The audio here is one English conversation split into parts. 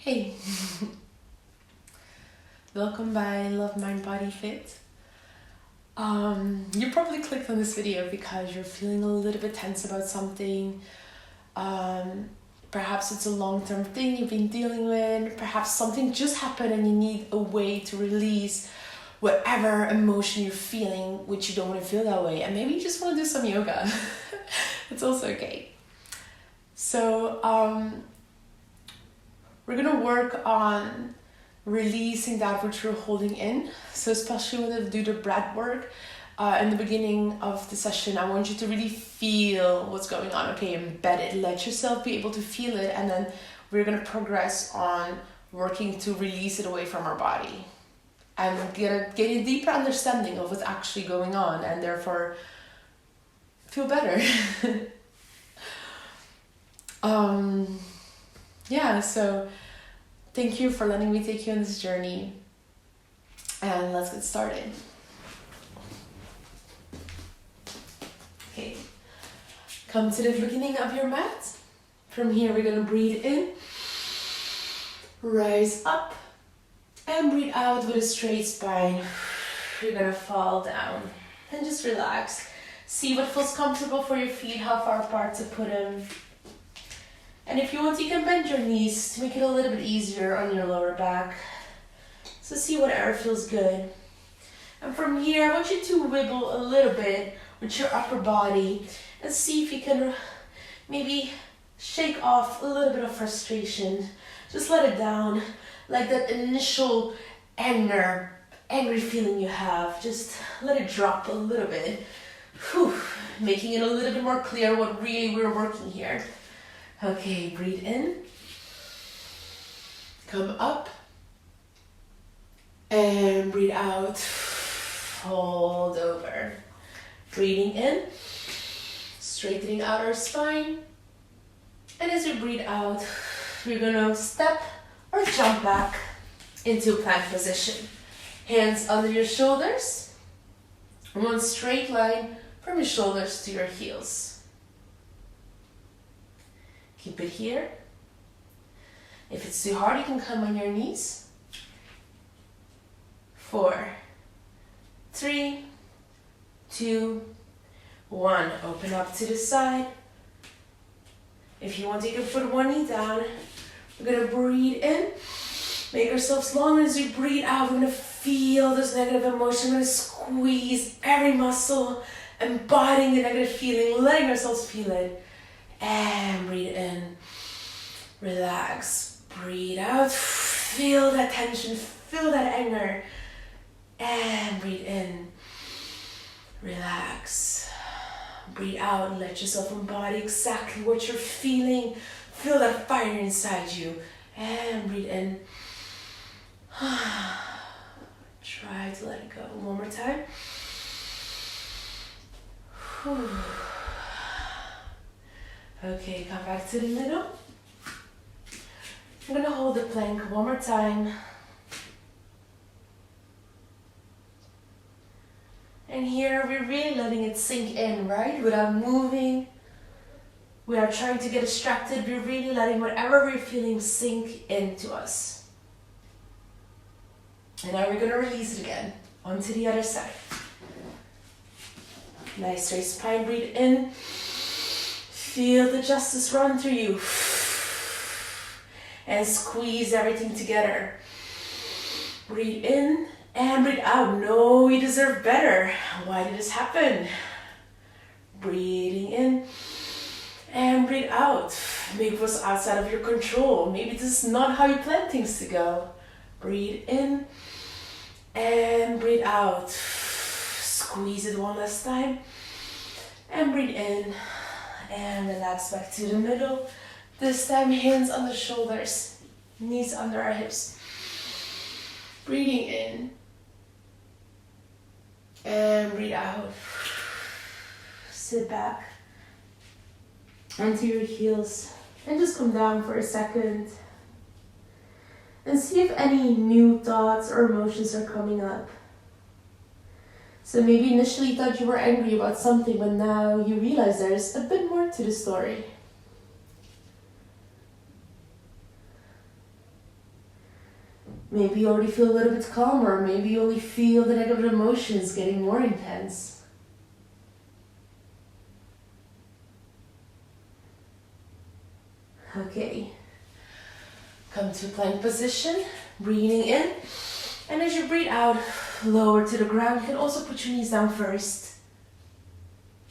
Hey, welcome by Love Mind Body Fit. You probably clicked on this video because you're feeling a little bit tense about something. Perhaps it's a long-term thing you've been dealing with. Perhaps something just happened and you need a way to release whatever emotion you're feeling, which you don't want to feel that way. And maybe you just want to do some yoga. It's also okay. So, we're gonna work on releasing that which we're holding in. So especially when we do the breath work, in the beginning of the session, I want you to really feel what's going on. Okay, embed it, let yourself be able to feel it, and then we're gonna progress on working to release it away from our body and get a deeper understanding of what's actually going on, and therefore feel better. So thank you for letting me take you on this journey, and let's get started. Okay, come to the beginning of your mat. From here we're gonna breathe in, rise up, and breathe out with a straight spine. You're gonna fall down and just relax. See what feels comfortable for your feet, how far apart to put them. And if you want, you can bend your knees to make it a little bit easier on your lower back. So see whatever feels good. And from here, I want you to wiggle a little bit with your upper body and see if you can maybe shake off a little bit of frustration. Just let it down, like that initial angry feeling you have. Just let it drop a little bit. Making it a little bit more clear what really we're working here. Okay, breathe in, come up, and breathe out, fold over. Breathing in, straightening out our spine, and as you breathe out, we're gonna step or jump back into plank position. Hands under your shoulders, one straight line from your shoulders to your heels. Keep it here. If it's too hard, you can come on your knees. 4, 3, 2, 1. Open up to the side. If you want, you can put one knee down. We're gonna breathe in. Make ourselves long. As we breathe out, we're gonna feel this negative emotion. We're gonna squeeze every muscle, embodying the negative feeling, letting ourselves feel it. And breathe in, relax, breathe out, feel that tension, feel that anger, and breathe in, relax, breathe out, let yourself embody exactly what you're feeling, feel that fire inside you, and breathe in, try to let it go, one more time. Okay, come back to the middle. I'm gonna hold the plank one more time. And here we're really letting it sink in, right? Without moving, without trying to get distracted, we're really letting whatever we're feeling sink into us. And now we're gonna release it again, onto the other side. Nice straight spine, breathe in. Feel the justice run through you. And squeeze everything together. Breathe in and breathe out. No, you deserve better. Why did this happen? Breathing in and breathe out. Maybe it was outside of your control. Maybe this is not how you planned things to go. Breathe in and breathe out. Squeeze it one last time. And breathe in. And relax back to the middle. This time, hands on the shoulders, knees under our hips. Breathing in. And breathe out. Sit back onto your heels and just come down for a second. And see if any new thoughts or emotions are coming up. So maybe initially you thought you were angry about something, but now you realize there's a bit more to the story. Maybe you already feel a little bit calmer. Maybe you only feel the negative emotions getting more intense. Okay. Come to plank position, breathing in. And as you breathe out, lower to the ground. You can also put your knees down first.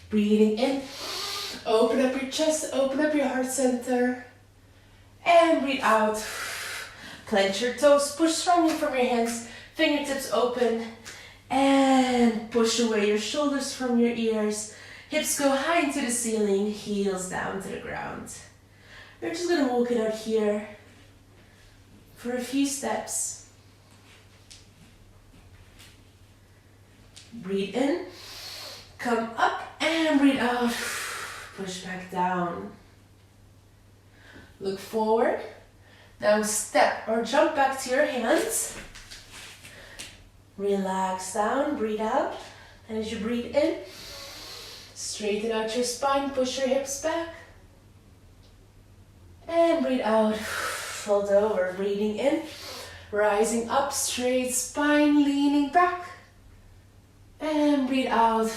Breathing in. Open up your chest, open up your heart center. And breathe out. Clench your toes, push strongly from your hands, fingertips open. And push away your shoulders from your ears. Hips go high into the ceiling, heels down to the ground. We're just gonna walk it out here for a few steps. Breathe in, come up and breathe out. Push back down. Look forward. Now step or jump back to your hands. Relax down, breathe out. And as you breathe in, straighten out your spine, push your hips back. And breathe out, fold over, breathing in, rising up, straight spine, leaning back. And breathe out,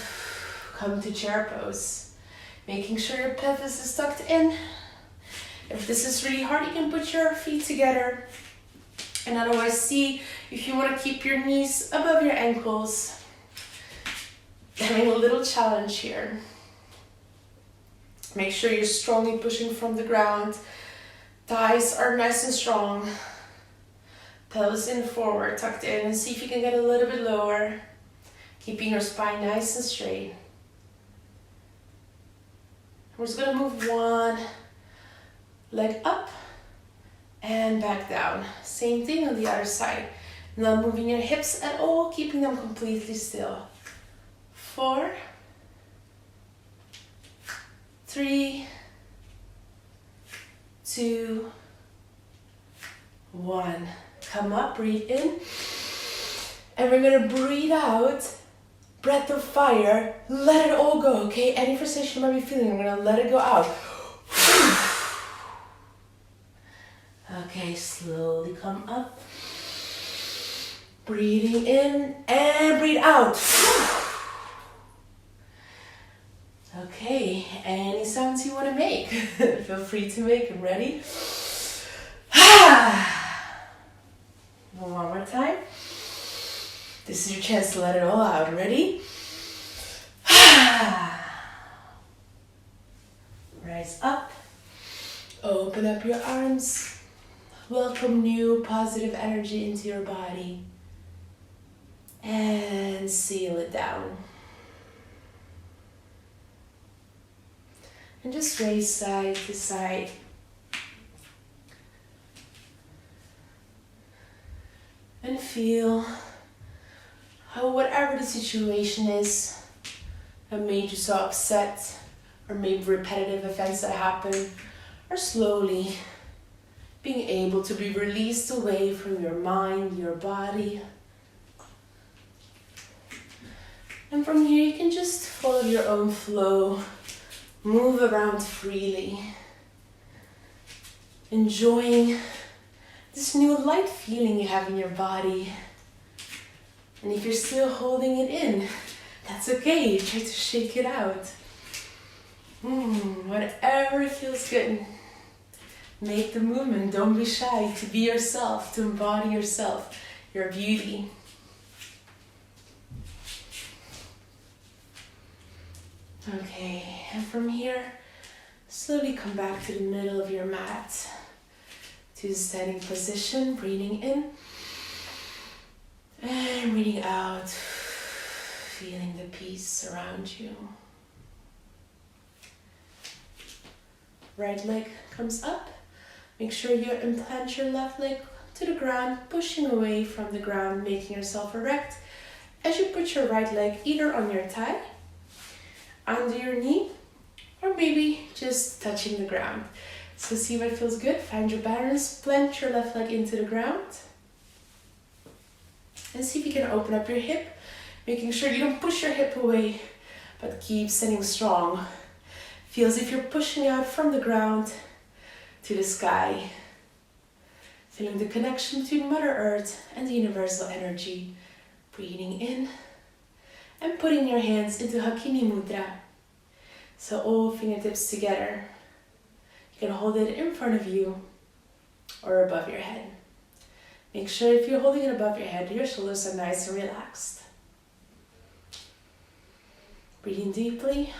come to chair pose. Making sure your pelvis is tucked in. If this is really hard, you can put your feet together. And otherwise, see if you want to keep your knees above your ankles. Having a little challenge here. Make sure you're strongly pushing from the ground. Thighs are nice and strong. Pelvis in forward, tucked in. And see if you can get a little bit lower. Keeping your spine nice and straight. We're just going to move one leg up and back down. Same thing on the other side. Not moving your hips at all, keeping them completely still. 4, 3, 2, 1. Come up, breathe in. And we're gonna breathe out. Breath of fire. Let it all go, okay? Any frustration you might be feeling, we're gonna let it go out. Okay, slowly come up. Breathing in and breathe out. Okay, any sounds you want to make, feel free to make them. Ready? One more time. This is your chance to let it all out. Ready? Rise up. Open up your arms. Welcome new positive energy into your body. And seal it down. And just raise side to side. And feel how whatever the situation is that made you so upset, or maybe repetitive events that happen, are slowly being able to be released away from your mind, your body. And from here you can just follow your own flow, move around freely, enjoying this new light feeling you have in your body. And if you're still holding it in, that's okay. Try to shake it out. Whatever feels good. Make the movement. Don't be shy to be yourself, to embody yourself, your beauty. Okay, and from here, slowly come back to the middle of your mat, to standing position, breathing in, and breathing out, feeling the peace around you. Right leg comes up. Make sure you implant your left leg to the ground, pushing away from the ground, making yourself erect. As you put your right leg either on your thigh, under your knee, or maybe just touching the ground. So see what feels good. Find your balance. Plant your left leg into the ground. And see if you can open up your hip, making sure you don't push your hip away, but keep standing strong. Feel as if you're pushing out from the ground to the sky. Feeling the connection between Mother Earth and the universal energy. Breathing in and putting your hands into Hakini Mudra. So all fingertips together. You can hold it in front of you or above your head. Make sure if you're holding it above your head, your shoulders are nice and relaxed. Breathing deeply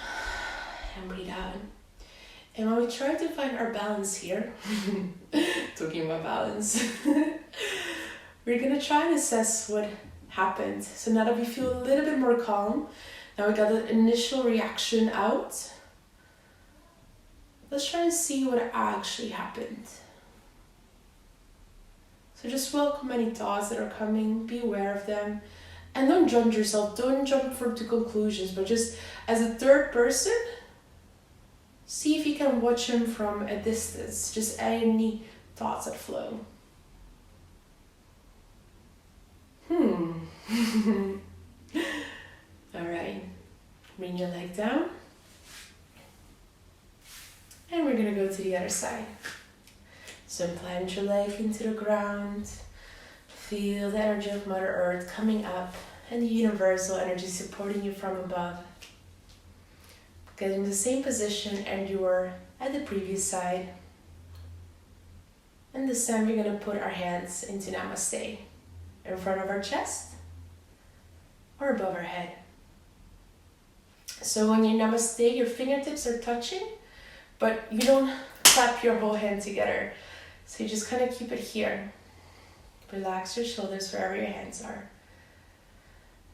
and breathe out. And when we try to find our balance here, talking about balance, we're going to try and assess what happened. So now that we feel a little bit more calm, now we got the initial reaction out, let's try and see what actually happened. So just welcome any thoughts that are coming, be aware of them, and don't judge yourself, don't jump to conclusions, but just as a third person, see if you can watch them from a distance, just any thoughts that flow. Alright, bring your leg down. And we're gonna go to the other side. So plant your leg into the ground. Feel the energy of Mother Earth coming up and the universal energy supporting you from above. Get in the same position and you were at the previous side. And this time we're going to put our hands into Namaste. In front of our chest or above our head. So when you Namaste, your fingertips are touching, but you don't clap your whole hand together. So you just kind of keep it here. Relax your shoulders wherever your hands are.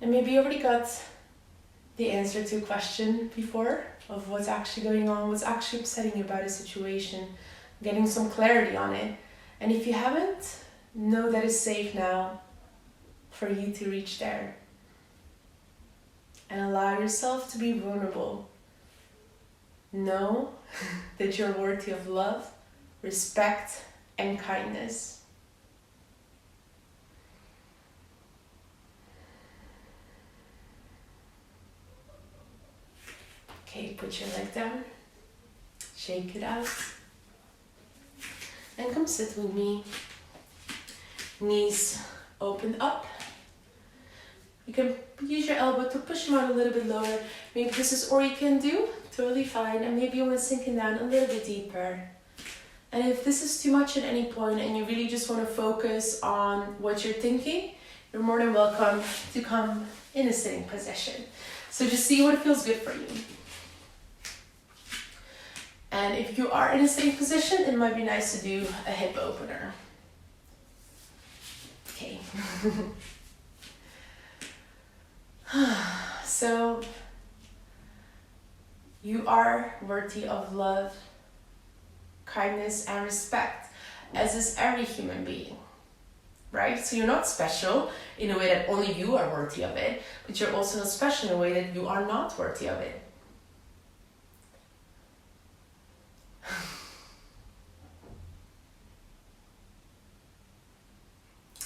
And maybe you already got the answer to a question before of what's actually going on, what's actually upsetting you about a situation, getting some clarity on it. And if you haven't, know that it's safe now for you to reach there. And allow yourself to be vulnerable. Know that you're worthy of love, respect, and kindness. Okay, put your leg down, shake it out, and come sit with me. Knees open up. You can use your elbow to push them out a little bit lower. Maybe this is all you can do, totally fine. And maybe you want to sink it down a little bit deeper. And if this is too much at any point and you really just want to focus on what you're thinking, you're more than welcome to come in a sitting position. So just see what feels good for you. And if you are in a sitting position, it might be nice to do a hip opener. Okay. So, you are worthy of love, kindness, and respect, as is every human being, right? So you're not special in a way that only you are worthy of it, but you're also not special in a way that you are not worthy of it.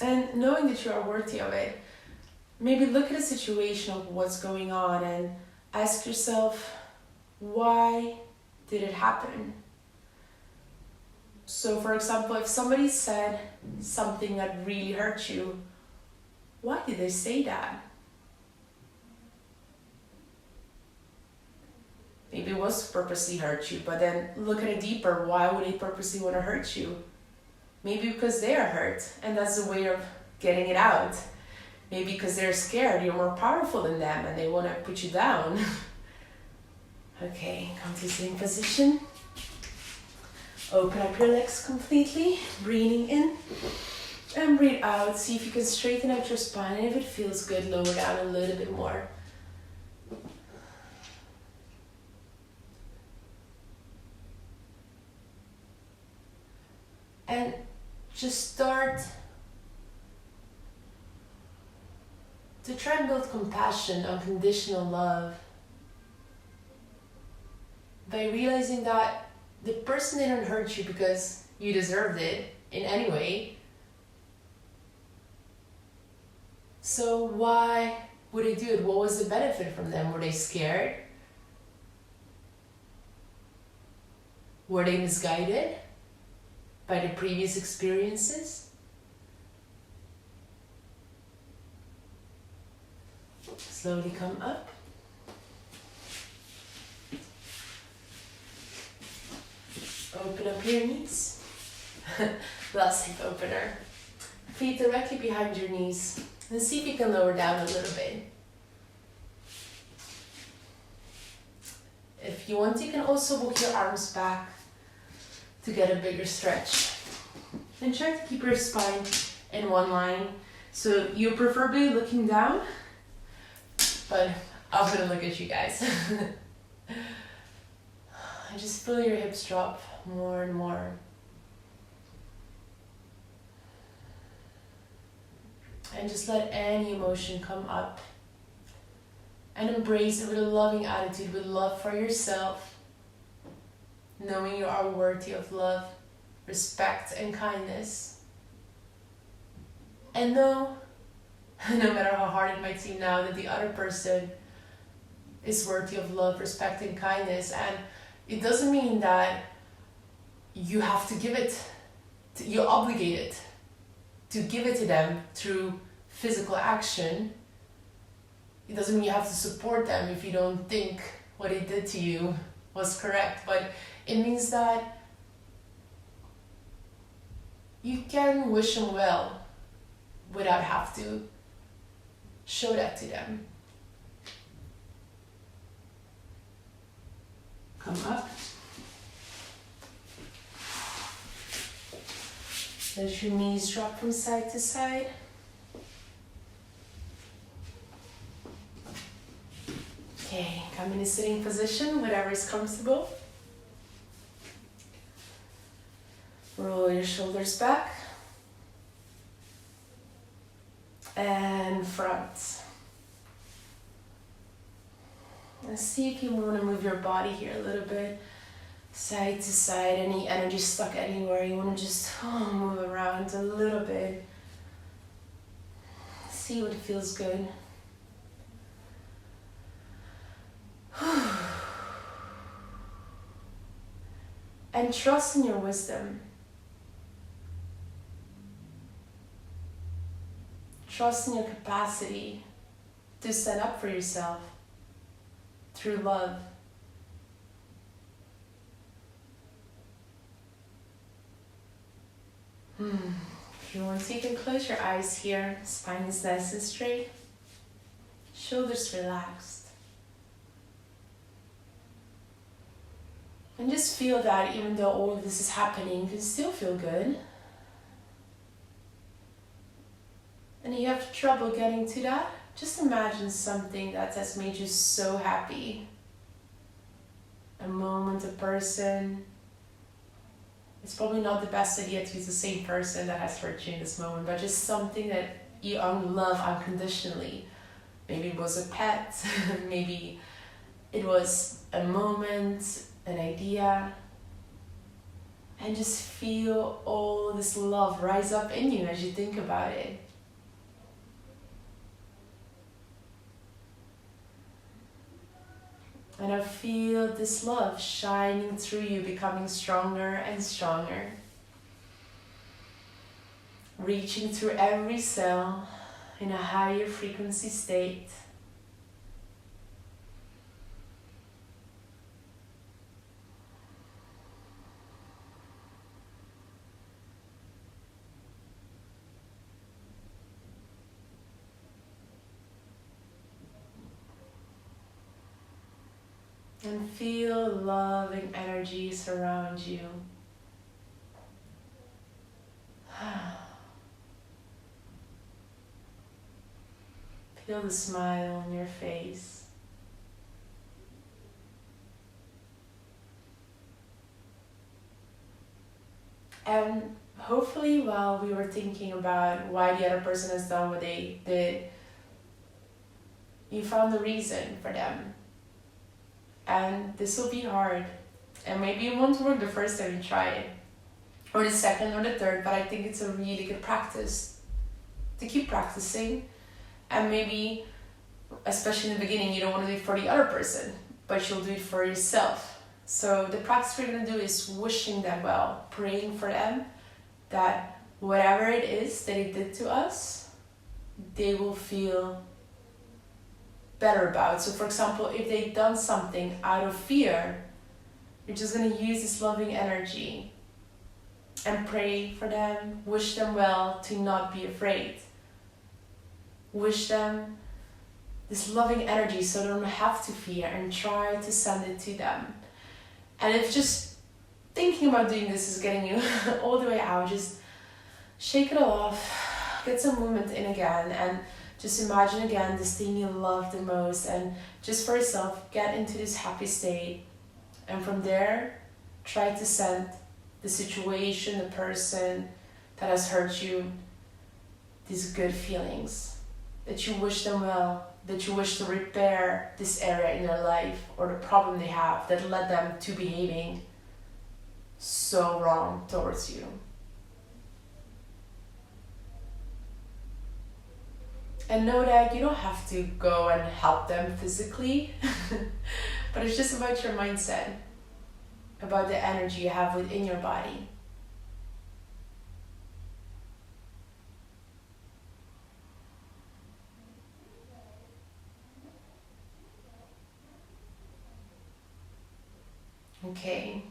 And knowing that you are worthy of it, maybe look at a situation of what's going on and ask yourself, why did it happen? So for example, if somebody said something that really hurt you, why did they say that? Maybe it was purposely hurt you, but then look at it deeper. Why would they purposely want to hurt you? Maybe because they are hurt, and that's a way of getting it out. Maybe because they're scared, you're more powerful than them, and they want to put you down. Okay, come to sitting position. Open up your legs completely, breathing in, and breathe out. See if you can straighten out your spine, and if it feels good, lower down a little bit more. And just start to try and build compassion, unconditional love, by realizing that the person didn't hurt you because you deserved it in any way. So why would they do it? What was the benefit from them? Were they scared? Were they misguided by the previous experiences? Slowly come up. Open up your knees. Last hip opener. Feet directly behind your knees. And see if you can lower down a little bit. If you want, you can also walk your arms back to get a bigger stretch. And try to keep your spine in one line. So you're preferably looking down, but I'm gonna look at you guys. And just feel your hips drop more and more. And just let any emotion come up. And embrace it with a loving attitude, with love for yourself. Knowing you are worthy of love, respect, and kindness. And know, no matter how hard it might seem now, that the other person is worthy of love, respect, and kindness. And it doesn't mean that you have to give it, you're obligated to give it to them through physical action. It doesn't mean you have to support them if you don't think what they did to you was correct, but it means that you can wish them well without have to show that to them. Come up. Let your knees drop from side to side. Okay, come in a sitting position, whatever is comfortable. Roll your shoulders back and front. And see if you want to move your body here a little bit, side to side. Any energy stuck anywhere, you want to just move around a little bit. See what feels good. And trust in your wisdom. Trust in your capacity to stand up for yourself through love. If you want to, you can close your eyes here. Spine is nice and straight. Shoulders relaxed. And just feel that even though all of this is happening, you can still feel good. And if you have trouble getting to that, just imagine something that has made you so happy. A moment, a person. It's probably not the best idea to use the same person that has hurt you in this moment, but just something that you love unconditionally. Maybe it was a pet, maybe it was a moment, an idea. And just feel all this love rise up in you as you think about it. And I feel this love shining through you, becoming stronger and stronger. Reaching through every cell in a higher frequency state. And feel loving energy surround you. Feel the smile on your face. And hopefully while we were thinking about why the other person has done what they did, you found the reason for them. And this will be hard. And maybe it won't work the first time you try it. Or the second or the third, but I think it's a really good practice to keep practicing. And maybe, especially in the beginning, you don't want to do it for the other person, but you'll do it for yourself. So the practice we're going to do is wishing them well, praying for them that whatever it is that they did to us, they will feel better about. So for example, if they've done something out of fear, you're just going to use this loving energy and pray for them, wish them well, to not be afraid. Wish them this loving energy so they don't have to fear, and try to send it to them. And if just thinking about doing this is getting you all the way out, just shake it all off, get some movement in again, and just imagine again this thing you love the most, and just for yourself, get into this happy state. And from there, try to send the situation, the person that has hurt you, these good feelings, that you wish them well, that you wish to repair this area in their life or the problem they have that led them to behaving so wrong towards you. And know that you don't have to go and help them physically, but it's just about your mindset, about the energy you have within your body. Okay.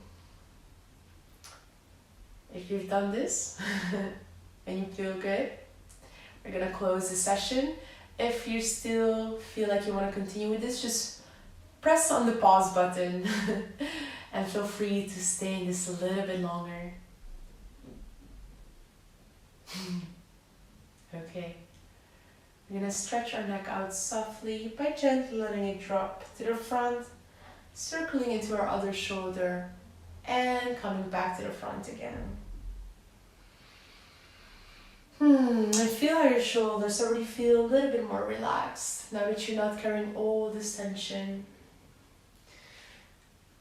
If you've done this and you feel good, we're gonna close the session. If you still feel like you want to continue with this, just press on the pause button and feel free to stay in this a little bit longer. Okay. We're gonna stretch our neck out softly by gently letting it drop to the front, circling into our other shoulder and coming back to the front again. I feel how your shoulders already feel a little bit more relaxed now that you're not carrying all this tension.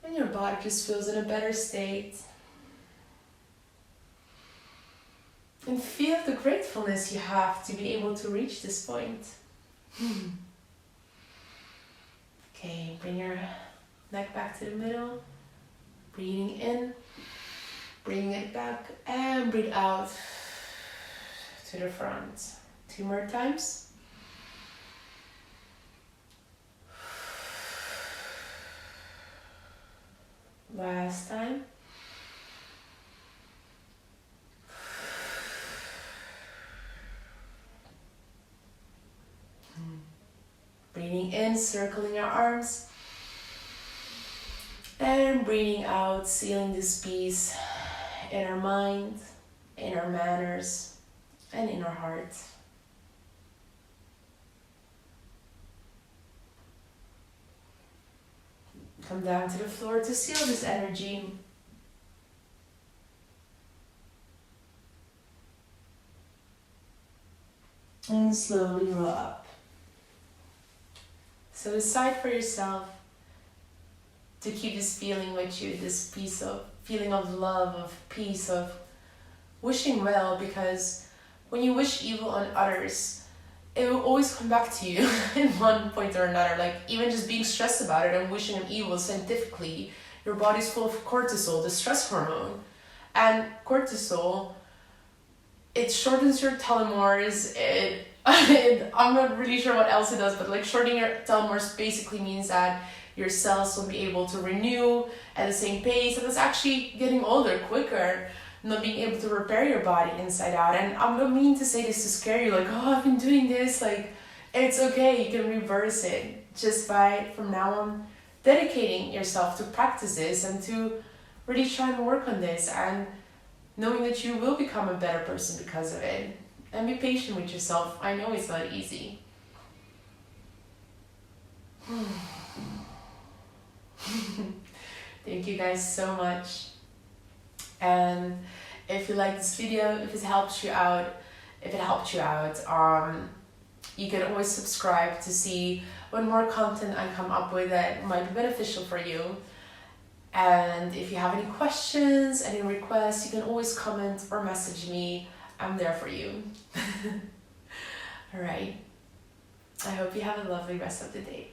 And your body just feels in a better state. And feel the gratefulness you have to be able to reach this point. Okay, bring your neck back to the middle. Breathing in, bring it back, and breathe out to the front. 2 more times. Last time. Breathing in, circling our arms. And breathing out, sealing this peace in our mind, in our manners, and in our heart. Come down to the floor to seal this energy. And slowly roll up. So decide for yourself to keep this feeling with you, this feeling of love, of peace, of wishing well, because when you wish evil on others, it will always come back to you in one point or another. Like even just being stressed about it and wishing them evil, scientifically, your body's full of cortisol, the stress hormone. And cortisol, it shortens your telomeres, I'm not really sure what else it does, but like shortening your telomeres basically means that your cells will be able to renew at the same pace, and it's actually getting older quicker, not being able to repair your body inside out. And I'm not mean to say this to scare you, like, oh, I've been doing this, like, it's okay, you can reverse it just by, from now on, dedicating yourself to practice this and to really try and work on this, and knowing that you will become a better person because of it. And be patient with yourself. I know it's not easy. Thank you guys so much. And if you like this video, if it helped you out, you can always subscribe to see when more content I come up with that might be beneficial for you. And if you have any questions, any requests, you can always comment or message me. I'm there for you. All right. I hope you have a lovely rest of the day.